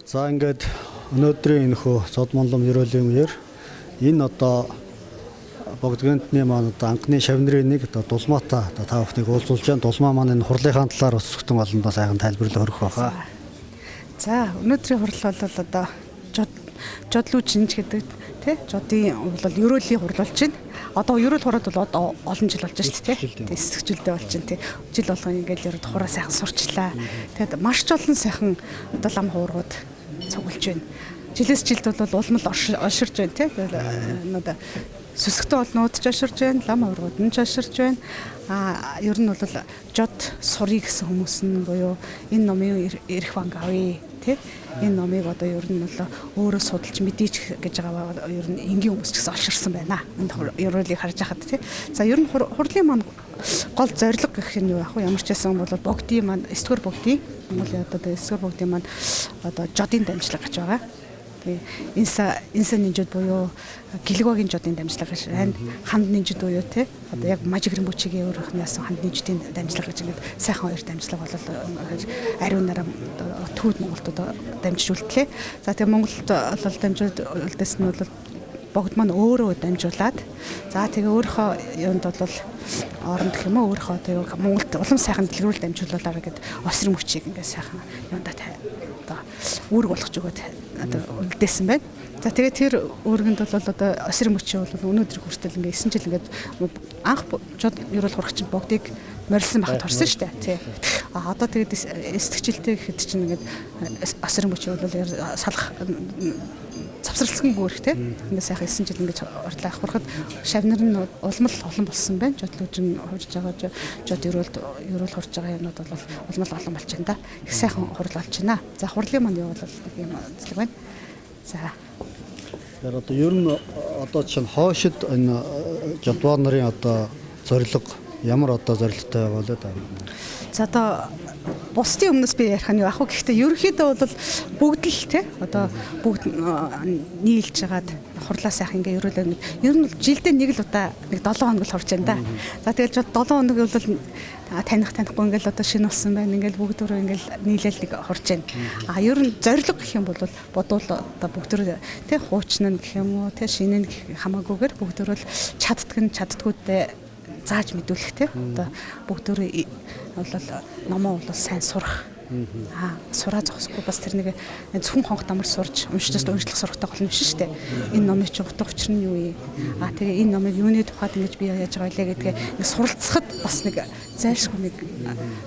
За ингээд өнөөдрийн энэхүү сод монлом ерөөлийн үеэр энэ одоо богдгонтны маань одоо анхны шавнырын нэг одоо дулмаатай одоо та бүхнийг уулзуулж байна. Дулмаа маань энэ хурлынхаа талаар ус зөвхөн олондоо сайхан тайлбарлал өргөх байхаа. За өнөөдрийн хурал бол одоо жодлуу чинж гэдэг тий жодын бол ерөөлийн хурал болж байна. Одоо ерөөл хураад бол одоо олон жил болж байна шүү дээ. Тий эсвэлжүүлдэ болж байна тий. Жил болгоо ингээл ерөөд хураа сайхан сурчлаа. Тэгэд маш ч олон сайхан одоо лам хуургууд цуглаж байна. Жилээс жилд бол улмал оширж байна тий. Одоо сүсгтээ олнууд ч оширж байна, лам хуургууд нь ч оширж байна. Ер нь бол жод сурыг гэсэн хүмүүс нь буюу энэ номын эрх банк авъя тий. Энэ номыг одоо ер нь бол өөрөө судалж мэдээч гэж байгаа ер нь энгийн хүмүүс ч гэсэн олширсан байна. Энд ерөөлийг харж байхад тий. За ер нь хурлын маань гол зорилго гэх нь юу яг ямар ч байсан бол богдын маань 9 дугаар богдын Монголын одоо 9 дугаар богдын маань одоо жодын дамжлага гэж байгаа. Инса нинжууд буюу гэлгвагийн жодын дамжлага гэж байна. Ханд нинжууд буюу тий одоо яг мажигрын бүчигийн өөрийнх нь яасан ханд нинжуудын дамжлага гэж ингээд сайхан хоёр дамжлага болол ариунаараа төвд Монголд одоо дамжиж үлдлээ. За тэгээ Монголд бол дамжуулд үлдээсэн нь бол богд маань өөрөө дамжуулаад за тэгээ өөрийнхөө юунд бол оронд гэх юм уу өөрийнхөө тэгээ Монголд улам сайхан дэлгэрүүл дамжуулуулаараа гэд осрын мөчийг ингээд сайхан юундаа одоо үүрэг болгож өгөөд одоо үлдээсэн байна. За тэгээ тэр үүрэгэнд бол одоо осрын мөчөө бол өнөөдөр хүртэл ингээд 9 жил ингээд анх жод ерөөл хурагчин богдыг морилсан байхад орсон шүү дээ. Тий. Одоо тэгээд эсдэгчлэлтэй гэхэд чинь ингээд осрын мөчөө бол салах завсралцсан гүрх тий. Ингээд сайхан 9 жил ингээд орлоо хурахад шавнар нь улмал олон болсон байна. Жодлуучин хурж байгаа жод ерөөл хурж байгаа юмнууд бол улмал олон болж байна да. Их сайхан хурал болж байна. За хурлын маань юу бол нэг юм зөвлөг байна. За. Тэгэхээр одоо ер нь одоо чинь хоошид энэ жодвар нарын одоо зорилго ямар одоо зорилготой байгаа вэ да? За одоо бусдын өмнөөс би ярих нь яг хөө гэхдээ ерөнхийдөө бол бүгд л тий одоо бүгд нийлж хагаад хурлаа сайхан ингээ ерөөлөө ер нь жилдээ нэг л удаа нэг 7 хоног л хурж байна да. За тэгэл 7 хоног бол танихгүй ингээл одоо шинэ болсон байна ингээл бүгд өөрөө ингээл нийлээл нэг хурж байна. Ер нь зориг гэх юм бол бодвол одоо бүгд өөрөө тий хуучна гэх юм уу тий шинэ нь хамаагүйгээр бүгд өөрөө чаддгуудээ зааж мэдүүлэхтэй. Одоо бүгдөө бол номоо бол сайн сурах. Сураа зогсохгүй бас тэр нэг зөвхөн хонх дамар сурж уншиж уншлах сурахтай гол юм биш шүү дээ. Энэ номын чинь утга учир нь юу вэ? Тэгээ энэ номыг юуны тухайд ингэж би яаж байгаа вэ гэдгээ суралцахад бас нэг зайлшгүй нэг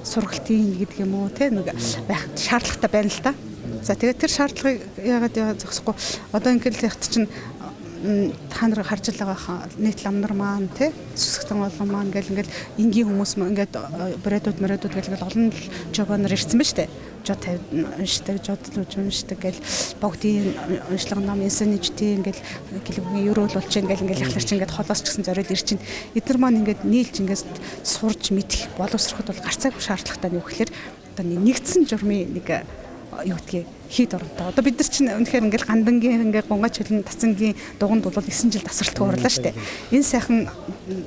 сургалтын гэдэг юм уу те нэг байх шаардлагатай байна л да. За тэгээ тэр шаардлагыг яагаад зогсохгүй одоо ингээл яхад чинь та нар харж байгаа нийт лам нар маань тий сүсгтэн олон маань ингээл энгийн хүмүүс маань ингээд брэдүүд гэл олон жобо нар ирсэн ба штэ жод уншдаг жодлууж уншдаг гэл богдын уншлага ном инсэнижтэй ингээл гэлгүй ерөөл болж ингээл яхлаарч ингээд холоос ч гэсэн зориод ир чинь эдгээр маань ингээд нийлж ингээд сурж мэдэх боловсроход бол гарцаагүй шаардлагатай нь юу гэхээр одоо нэгдсэн журмын нэг юу гэдгийг хийд оронтой. Одоо бид нар чинь үнэхээр ингээл гандангийн ингээд гонгач хөлн тацангийн дуганд бол 9 жил тасралтгүй орлоо штэ. Энэ сайхан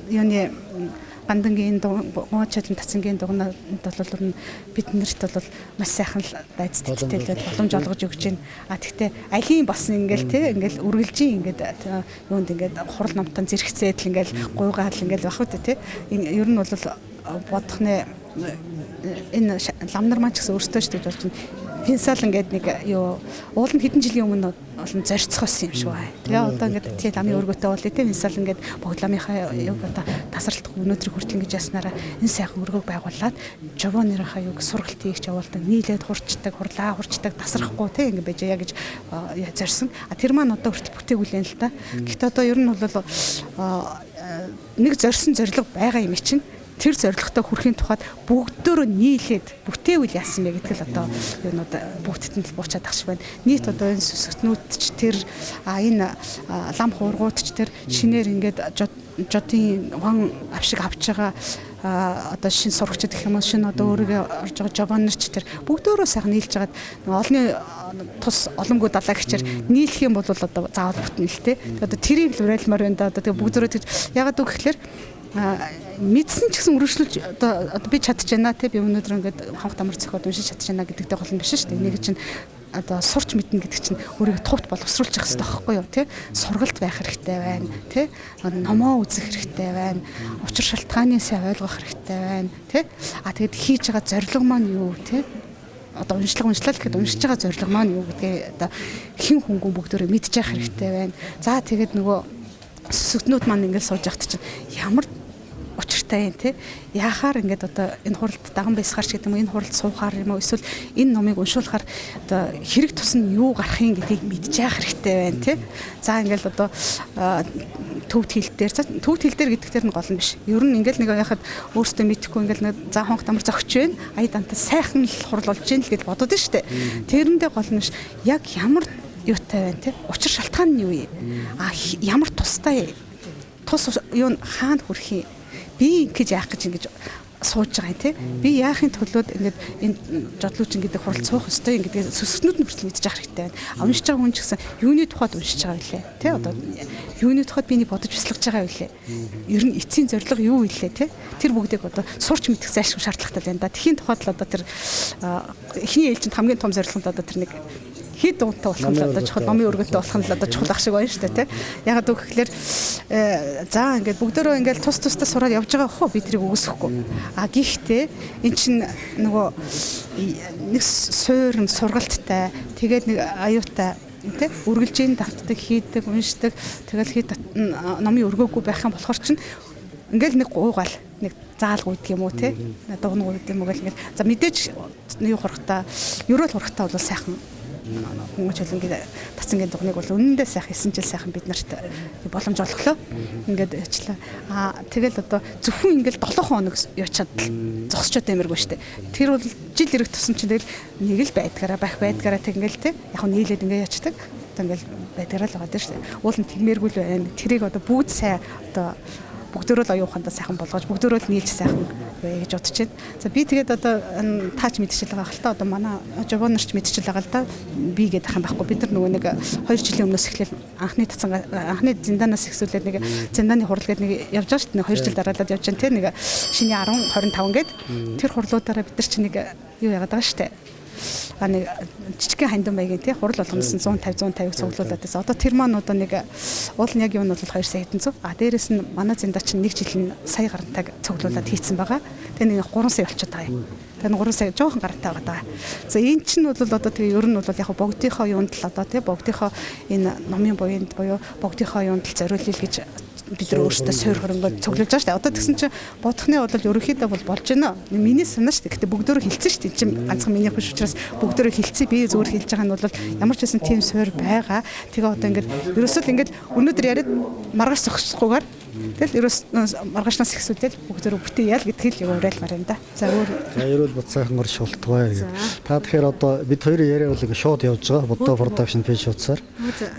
юуны гандангийн гонгач хөлн тацангийн дугнад бол бид нарт бол маш сайхан дайц тэтгэлтэй боломж олгож өгч байна. Тэгтээ алийн бас ингээл те ингээл үргэлжийн ингээд юунд ингээд хурал номтон зэрэгцээд л ингээл гуйгаал ингээл байх үү те. Ер нь бол бодох нэ энэ ламнар маань ч гэсэн өөртөө ч гэж болж байна. Пенсал ингээд нэг юу уул нь хэдэн жилийн өмнө олон зорцохсон юм шиг байна. Тэгээ одоо ингээд тий ламын өргөтэй болъё тий пенсал ингээд богд ламынхаа юг одоо тасралтгүй өнөөдөр хүртэл ингэж яснараа энэ сайхан өргөг байгуулад жавонырынхаа юг сургалт хийх явуулдаг нийлээд хурцдаг хурлаа хурцдаг тасрахгүй тий ингээд байж яа гэж зорьсон. Тэр маань одоо хүртэл бүтээгүүлэн л та. Гэхдээ одоо ер нь бол нэг зорьсон зориг байгаа юм чинь тэр зорилготой хүрэхийн тухайд бүгдөө нийлээд бүтээвэл яасан бэ гэдэг л одоо юунууд бүгдтэнд л буучаад тахш байна. Нийт одоо энэ сүсгтнүүд ч тэр энэ лам хуургууд ч тэр шинээр ингээд жодын ван авшиг авч байгаа одоо шинэ сурагчид гэх юм уу шинэ одоо өөрийгөө орж байгаа жаванарч тэр бүгдөө сайхан нийлж хагаад олонний тус олонгүй далаа гэчээр нийлэх юм бол одоо заавал бүтнэ л те. Одоо тэрийг л уриалмаар байна да. Одоо тэгээ бүгдөө тэгж ягаад үг гэхэлэр мэдсэн ч гэсэн үргэлжлүүлж одоо би чадчихна те би өнөөдөр ингээд хонх дамар цохоод уншиж чадчихна гэдэгтэй гол нь биш шүү дээ. Нэг чинь одоо сурч мэднэ гэдэг чинь өөрийгөө товт боловсруулах хэрэгтэй байхгүй юу тий сургалт байх хэрэгтэй байна тий номоо үзэх хэрэгтэй байна учир шалтгааныг сайн ойлгох хэрэгтэй байна тий тэгэд хийж байгаа зорилго маань юу тий одоо уншлал гэхэд уншиж байгаа зорилго маань юу гэдгээ одоо хэн хөнгөн бүгдөө мэдчих хэрэгтэй байна за тэгэд нөгөө сүсгтнүүд маань ингээд сууж явахт чинь ямар учиртай юм те яахаар ингээд одоо энэ хуралд даган байсгаарч гэдэг юм энэ хуралд суухаар юм уу эсвэл энэ номыг уншуулахаар одоо хэрэг тусна юу гарах юм гэдгийг мэдчих хэрэгтэй байна те за ингээд одоо төвд хил дээр гэдэгтэр нь гол нь биш ер нь ингээд нэг яхад өөртөө мэдхгүй ингээд нэг за хонх тамар зөгч байна ая дантаа сайхан л хурал болж гин л гэж бодод нь штэ тэрэндээ гол нь биш яг ямар юутай байна те учир шалтгаан нь юу юм ямар тустай тус юу хаана хүрэх юм би ингэж яах гэж сууж байгаа юм тий. Би яахын төлөөд ингээд энэ жодлуучин гэдэг хурал суух ёстой юм гэдгийг сүсгтнүүд нь хүртэл мэдчих хэрэгтэй байна. Уншиж байгаа хүн ч гэсэн юуны тухайд уншиж байгаа вэ тий. Одоо юуны тухайд биний бодож бяцлагж байгаа вэ? Ер нь эцсийн зорилго юу вэ тий? Тэр бүгдийг одоо сурч мэдэх зайлшгүй шаардлагатай байна да. Тэхийн тухайд л одоо тэр эхний ээлжинд хамгийн том зорилго нь одоо тэр нэг хэд унтаа болох нь одоо чухал номын өргөнтэй болох нь одоо чухал ах шиг байна шүү дээ тий. Яг гэвэл за ингээд бүгдөө ингээд тус тусдаа сураад явж байгаа хөө би тэрийг үгүйсэхгүй. Гэхдээ эн чинь нөгөө нэг суурин сургалттай тэгээд нэг аюутай тий үргэлжийн давтдаг хийдэг уншдаг тэгэл хэд номын өргөөгүй байх юм болохоор чинь ингээд нэг гуйгаал нэг заалгүй гэдэг юм уу тий дугнуу гэдэг юм уу гэл ингээд за мэдээж юу хурахтаа ерөөл хурахтаа бол сайхан хүмүүс хөлөнгийн тацангийн дугныг бол үнэндээ сайхан 9 жил сайхан бид нарт боломж олглоо. Ингээд яачлаа. Тэгэл одоо зөвхөн ингээд 7 хоног явчаад зогсчод амиргүй штэ. Тэр бол жил ирэх тусан чинь тэгэл нэг л байдгаараа байх байдгаараа тэгэл те. Яг нь нийлээд ингээд ячдаг. Одоо ингээд байдгаараа л байгаа дээ штэ. Уул нь тэгмээргүй л байна. Тэрийг одоо бүгд сайн одоо бүгдөө л оюухандаа сайхан болгож бүгдөө л нийлж сайхан гэж бодож байна. За би тэгээд одоо таач мэдчихэл байгаа хэл та одоо манай жовонорч мэдчихэл байгаа л да. Би гэдэг юм байхгүй. Бид нар нөгөө нэг 2 жилийн өмнөөс эхлээл анхны зинданаас ихсүүлээд нэг зиндааны хурал гэдэг нэг явж байгаа шүү дээ. 2 жил дараалаад явж байгаа те нэг шиний 10 25 гээд тэр хурлуудаараа бид нар чи нэг юу яагаад байгаа шүү дээ. Нэг жижигхэн хандан маягийн тий хурал болгоноос 150 цуглуулад байсан. Одоо тэр маань одоо нэг уул нь яг юу нь бол 2 сая хэдэн зув. Дээрэс нь манай зиндач нь 1 жилийн сая гарантайг цуглуулад хийцэн байгаа. Тэгээ нэг 3 сая болчиход байгаа юм. Тэгээ 3 сая жоохон гарантай байгаа. За энэ чинь бол одоо тэгээ ер нь бол яг богдынхоо юунд л одоо тий богдынхоо энэ номын буйнд буюу богдынхоо юунд л зориулъя гэж бид нар өөрсдөө суур хөрөнгөд цуглуулж байгаа шүү дээ. Одоо тэгсэн чинь бодохны бол ерөнхийдөө бол болж байна. Миний санаа шүү дээ. Гэтэ бүгдөө хэлсэн шүү дээ. Энд чинь ганцхан миний хүч учраас бүгдөө хэлцээ. Би зүгээр хэлж байгаа нь бол ямар ч байсан тийм суур байгаа. Тэгээ одоо ингээд ерөөсөө л ингээд өнөөдөр яриад маргааш зогсохгүйгээр тэгэл ерөөс маргаашнаас ихсүүлээд бүгдөө бүтээ ял гэдгийг л уриалмаар юм да. За ерөөл бод сайхан гор шултгай. Та тэгэхээр одоо бид хоёрын яриа бол шууд явж байгаа. Бодоо production page утсаар.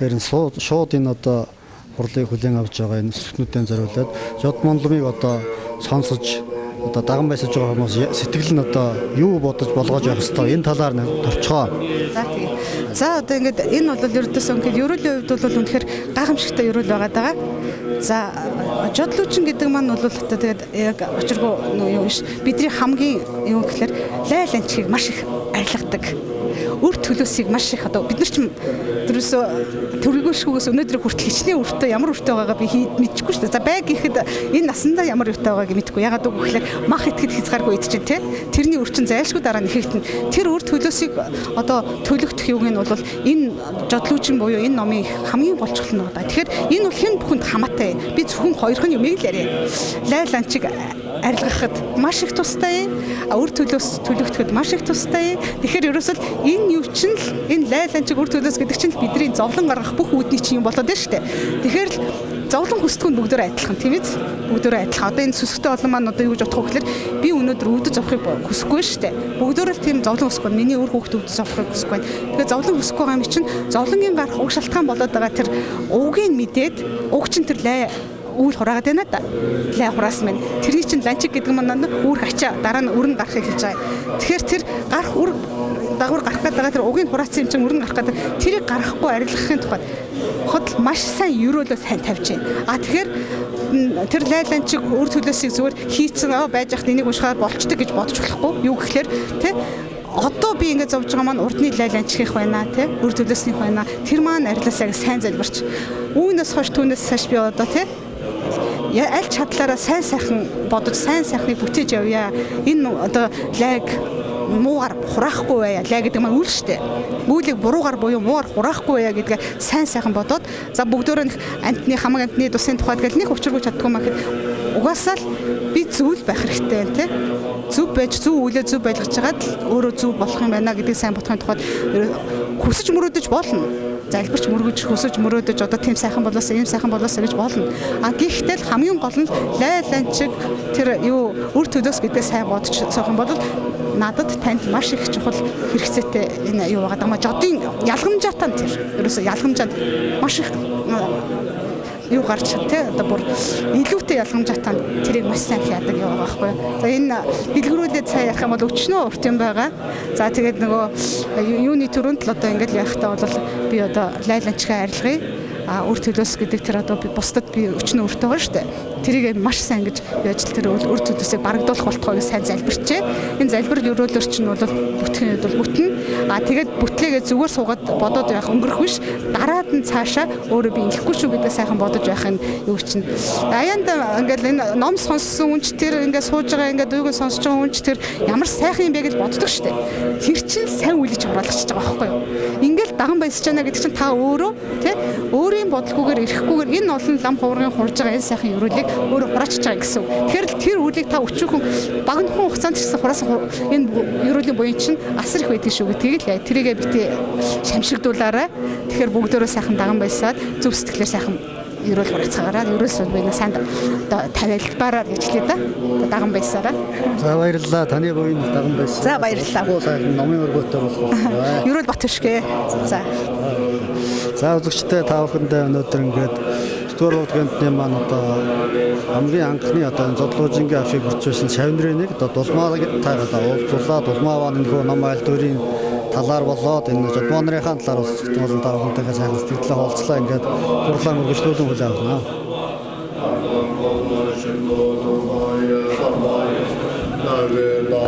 Тэр нь шууд энэ одоо хурлыг хүлээн авч байгаа энэ сүтнүүдэн зориулаад Жодмонломыг одоо сонсож одоо даган байсаж байгаа хүмүүс сэтгэл нь одоо юу бодож болгож явах хэвээр энэ талаар нэг товчгоо. За тийм. За одоо ингээд энэ бол ердөөсөө ингээд ерөөлийн хувьд бол үнэхээр гайхамшигтай ерөөл байгаа даа. За жодлуучин гэдэг маань бол одоо тэгээд яг очиргоо юу биш бидний хамгийн юу гэхээр лайл анчгийг маш их арилгадаг. Үр төлөөсийг маш их одоо бид нар ч тэрөөсөө төрөлгөөшгөөс өнөөдөр хүртэл хичнээн өртөө ямар өртөө байгаагаа би мэдчихгүй шүү дээ. За байг гэхэд энэ насандаа ямар өртөө байгааг мэдэхгүй. Ягаад үг гэхээр мах итгэд хязгааргүй идэж чинь те. Тэрний өрчин зайлшгүй дараа нь ихэгтэн. Тэр үр төлөөсийг одоо төлөгдөх юуг нь бол энэ жодлуучин буюу энэ номын хамгийн болчгол нь байгаа. Тэгэхээр энэ бол хэн бүхэнд хамаатай. Би зөвхөн хоёрхан юмыг л яриа. Лайл анчиг арилгахад маш их тустай. Үр төлөөс төлөгдөхөд маш их тустай. Тэгэхээр ерөөсөл энэ юу чинь л энэ лайл анчиг үр төлөөс гэдэг чинь бидний зовлон гаргах бүх үүдний чинь юм болоод байна шүү дээ. Тэгэхээр л зовлон хүсдэг нь бүгдөө адилхан тийм ээ. Бүгдөө адилхан. Одоо энэ сүсгтэй олон маань одоо юу гэж бодох вэ гэхээр би өнөөдөр өвдөж авахыг хүсэхгүй шүү дээ. Бүгдөө л тийм зовлон хүсэхгүй. Миний өөр хүүхд өвдөж авахыг хүсэхгүй. Тэгэхээр зовлон хүсэхгүй байгаа юм чинь зовлонгийн гарах уг шалтгаан болоод байгаа тэр угийн мэдээд уг чинь тэр үйл хураагаад байна да. Лай хураас минь. Тэрний чинь ланчиг гэдэг маань үүрх ачаа дараа нь өрн гарахыг хэлж байгаа. Тэгэхээр тэр гарах үр дагавар гарах гэдэг тэр угийн хураацсан юм чинь өрн гарах гэдэг тэрийг гарахгүй арилгахын тухайд худал маш сайн ерөөлөө сайн тавьж байна. Тэгэхээр тэр лайланчиг үр төлөөсийг зүгээр хийцэн байж ах энийг уншихаар болчдөг гэж бодож болохгүй. Юу гэхээр тэ одоо би ингээд зовж байгаа маань урдны лайланчгийнх байна тий үр төлөөснийх байна. Тэр маань арилаасаа сайн залбирч үүнээс хойш түүнээс цааш би одоо тий аль чадлаараа сайн сайхан бодож сайн сайхныг бүтээж явъя. Энэ одоо лайг муугар хураахгүй байя. Лайг гэдэг маань үл штэ. Мүүлийг буруугаар буюу муугар хураахгүй байя гэдгээ сайн сайхан бодоод за бүгдөө амтны хамаг амтны тусын тухайд гэл нэг учиргүй чаддгүй маа гэхэд угаасаа л би зүйл байх хэрэгтэй тий. Зүв байж зүв үлээ зүв байлгаж хагаад өөрөө зүв болох юм байна гэдгийг сайн бодохын тухайд хүсэж мөрөөдөж болно. Залбирч мөргөж хүсэж мөрөөдөж одоо тийм сайхан болоосаа ийм сайхан болоосаа гэж болно. А гэхдээ л хамгийн гол нь лайланчиг тэр юу үр төлөөс гэдэг сайн бодож цаахан бол надад танд маш их чухал хэрэгцээтэй энэ юу байгаа даа. Жодын ялгамжаатан тэр ерөөсөө ялгамжаанд маш их юу гарч тий одоо бүр илүүтэй ялгамжаатан тэрийг маш сайн яадаг юм байгаа байхгүй. За энэ дэлгэрүүлээд цаа ярих юм бол өчнөө урт юм байгаа. За тэгээд нөгөө юуны төрөнд л одоо ингээд яхахтаа бол би одоо лайланчгаа арилгая. Үр төлөөс гэдэг тэр одоо би бусдад би өчнөө өртөө байгаа шүү дээ. Тэрийг маш сайн гэж яаж л тэр үр төлөөсөө барагдуулах болтгоо гэж сайн залбирчээ. Энэ залбир өрөөлөөр чинь бол бүтгэхийн үед бол бүтэн. Тэгээд бүтлээгээ зүгээр суугаад бодоод явах өнгөрөх биш. Дараад нь цаашаа өөрөө би инлэхгүй шүү гэдэг сайхан бодож байх нь юу чинь. Аяанда ингээл энэ ном сонссон үнч тэр ингээд сууж байгаа ингээд юуг сонсож байгаа үнч тэр ямар сайхан юм бэ гэж боддог шүү дээ. Тэр чинь сайн үлэж хураалгачихж байгаа байхгүй юу. Ингээл даган баясч яана гэдэг чинь та өөрөө тий өөрийн бодлогоогоор ирэхгүйгээр энэ олон лам хуврын хурж байгаа энэ сайхан ерөөлийг өөрөө хураачиж байгаа гэсэн. Тэгэхээр тэр үлийг та өчүүхэн багнхан хугацаанд ч гэсэн хураасан энэ ерөөлийн буян чинь асар их байдаг шүү гэдгийг л тэрийгээ битээ шамшигдуулаарай. Тэгэхээр бүгдөө сайхан даган баясаад зөв сэтгэлээр сайхан ерөөл хураацгаараа ерөөсөө би сайн тавиалбараар ажиллая да. Даган баясаараа. За баярлалаа. Таны буян даган баясаа. За баярлалаа. Сайхан номын өргөтэй болох. Ерөөл бат хөшгөө. За. За үзэгчдээ та бүхэндээ өнөөдөр ингээд Стур Будгентны маань одоо хамгийн анхны одоо зодлуужингийн авшиг бүрдүүлсэн шавнырын нэг одоо дулмаа таагаад уулзуулаад дулмаа маань нөхөө ном айлдварын талаар болоод энэ жодмоо нарын талаар бас болон та бүхэнтэйгээ сайхан сэтгэлээ хуваалцлаа ингээд хурлаа мөргөжлүүлэн хүлээн авна. Nare la